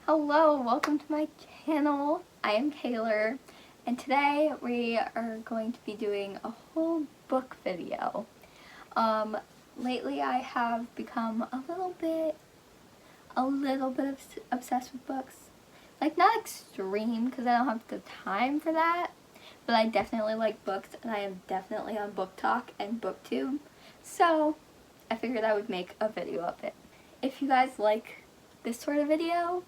Hello, welcome to my channel. I am Taylor, and today we are going to be doing a whole book video. Lately I have become a little bit obsessed with books. Like, not extreme, because I don't have the time for that, but I definitely like books, and I am definitely on Book Talk and BookTube, so I figured I would make a video of it. If you guys like this sort of video,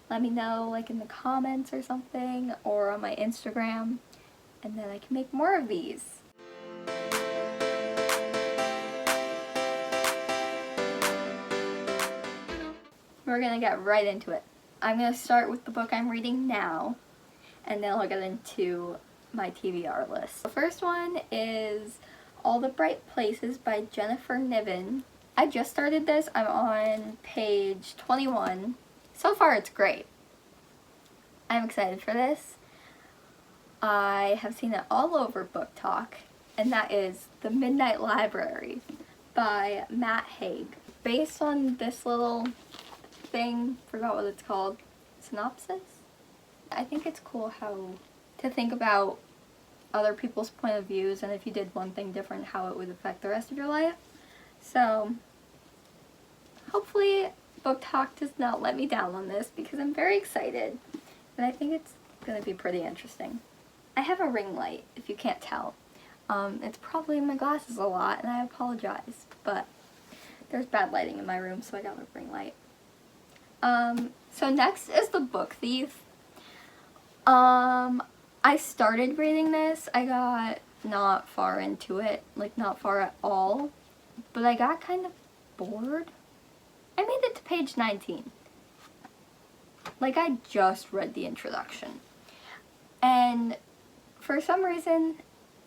let me know, like, in the comments or something, or on my Instagram, and then I can make more of these. We're gonna get right into it. I'm gonna start with the book I'm reading now, and then I'll get into my TBR list. The first one is All the Bright Places by Jennifer Niven. I just started this. I'm on page 21. So far it's great. I'm excited for this. I have seen it all over Book Talk, and that is The Midnight Library by Matt Haig. Based on this little thing, forgot what it's called, synopsis? I think it's cool how to think about other people's point of views, and if you did one thing different, how it would affect the rest of your life. So hopefully Book Talk does not let me down on this, because I'm very excited, and I think it's gonna be pretty interesting. I have a ring light, if you can't tell. It's probably in my glasses a lot, and I apologize, but there's bad lighting in my room, so I got a ring light. So next is The Book Thief. I started reading this. I got not far into it, like not far at all, but I got kind of bored. I made it to page 19. Like, I just read the introduction. And for some reason,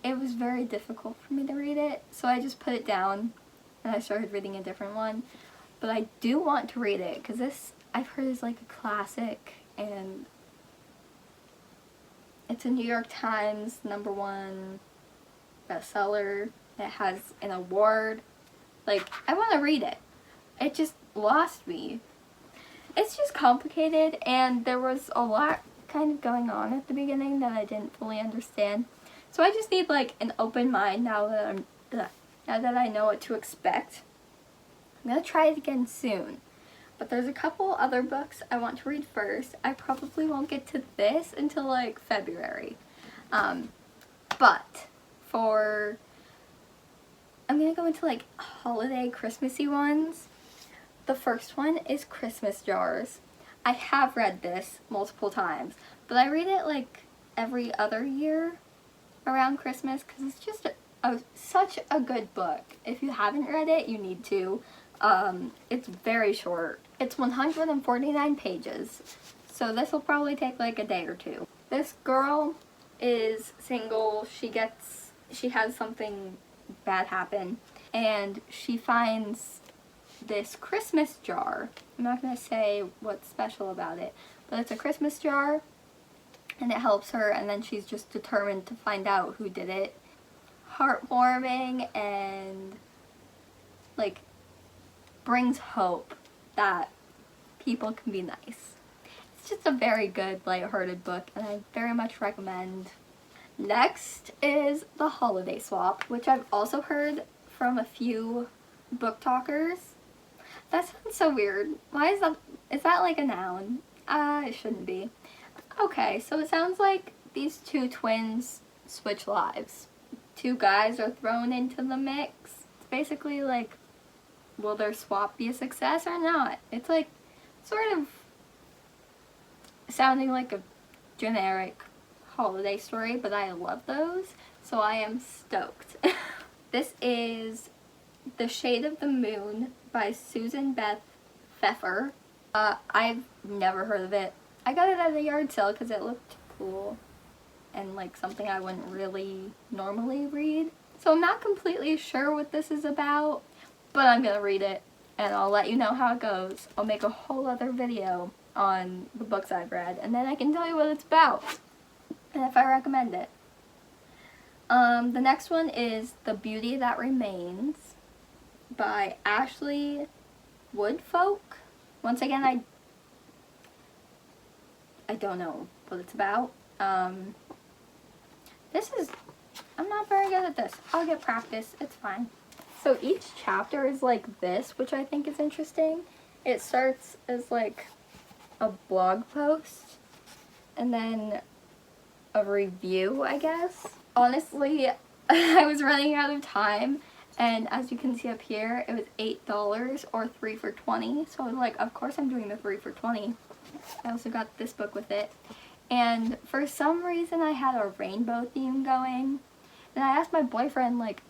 it was very difficult for me to read it, so I just put it down and I started reading a different one. But I do want to read it, because this, I've heard, is like a classic, and it's a New York Times #1 bestseller. It has an award. Like, I want to read it. It just lost me. It's just complicated, and there was a lot kind of going on at the beginning that I didn't fully understand. So I just need, like, an open mind now that I know what to expect. I'm gonna try it again soon. But there's a couple other books I want to read first. I probably won't get to this until, like, February. But I'm gonna go into, like, holiday Christmassy ones. The first one is Christmas Jars. I have read this multiple times, but I read it like every other year around Christmas, because it's just such a good book. If you haven't read it, you need to. It's very short. It's 149 pages, so this will probably take like a day or two. This girl is single. She has something bad happen, and she finds this Christmas jar. I'm not going to say what's special about it, but it's a Christmas jar, and it helps her, and then she's just determined to find out who did it. Heartwarming, and, like, brings hope that people can be nice. It's just a very good, lighthearted book, and I very much recommend. Next is The Holiday Swap, which I've also heard from a few book talkers. That sounds so weird. Why is that like a noun? It shouldn't be. Okay, so it sounds like these two twins switch lives. Two guys are thrown into the mix. It's basically like, will their swap be a success or not? It's like sort of sounding like a generic holiday story, but I love those, so I am stoked. This is The Shade of the Moon by Beth Pfeffer. I've never heard of it. I got it at a yard sale because it looked cool and like something I wouldn't really normally read. So I'm not completely sure what this is about, but I'm gonna read it and I'll let you know how it goes. I'll make a whole other video on the books I've read, and then I can tell you what it's about and if I recommend it. The next one is The Beauty That Remains by Ashley Woodfolk. Once again, I don't know what it's about. I'm not very good at this. I'll get practice. It's fine. So each chapter is like this, which I think is interesting. It starts as like a blog post and then a review, I guess. Honestly, I was running out of time, and as you can see up here, it was $8 or 3 for $20. So I was like, of course I'm doing the 3 for $20. I also got this book with it. And for some reason I had a rainbow theme going. And I asked my boyfriend, like,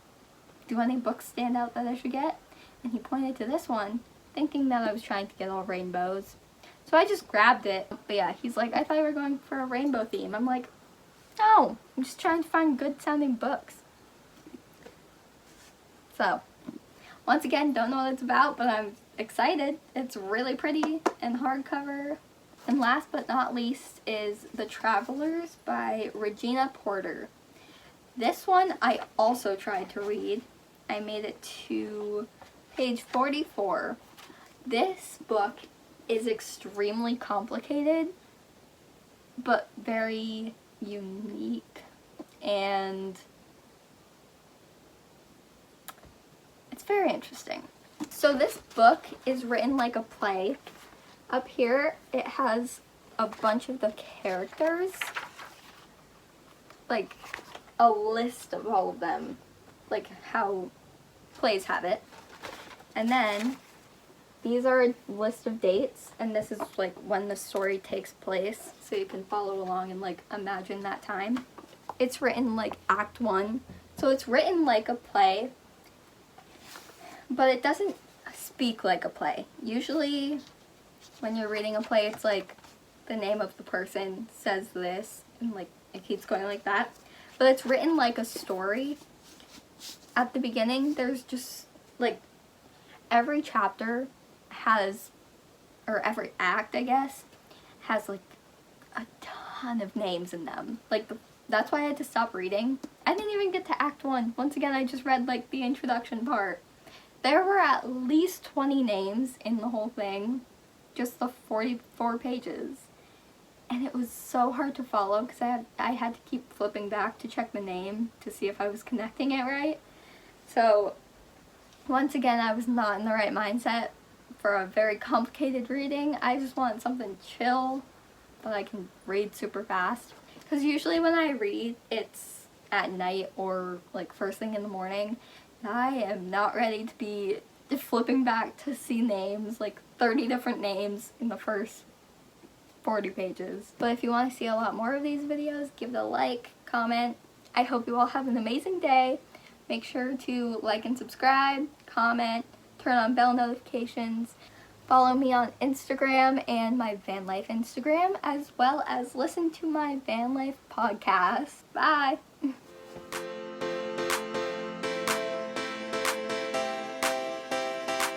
do any books stand out that I should get? And he pointed to this one, thinking that I was trying to get all rainbows. So I just grabbed it. But yeah, he's like, I thought you were going for a rainbow theme. I'm like, no, I'm just trying to find good sounding books. So, once again, don't know what it's about, but I'm excited. It's really pretty and hardcover. And last but not least is The Travelers by Regina Porter. This one I also tried to read. I made it to page 44. This book is extremely complicated, but very unique, and it's very interesting. So this book is written like a play. Up here it has a bunch of the characters, like a list of all of them, like how plays have it. And then these are a list of dates, and this is like when the story takes place, so you can follow along and like imagine that time. It's written like Act 1, so it's written like a play, but it doesn't speak like a play. Usually when you're reading a play, it's like the name of the person says this, and like it keeps going like that. But it's written like a story. At the beginning, there's just like every chapter has, or every act, I guess, has like a ton of names in them. Like that's why I had to stop reading. I didn't even get to Act 1. Once again, I just read like the introduction part. There were at least 20 names in the whole thing, just the 44 pages. And it was so hard to follow because I had to keep flipping back to check the name to see if I was connecting it right. So once again, I was not in the right mindset for a very complicated reading. I just wanted something chill that I can read super fast. Because usually when I read, it's at night or like first thing in the morning. And I am not ready to be flipping back to see names, like 30 different names in the first 40 pages. But if you want to see a lot more of these videos, give it a like, comment. I hope you all have an amazing day. Make sure to like and subscribe, comment, turn on bell notifications, follow me on Instagram and my van life Instagram, as well as listen to my van life podcast. Bye!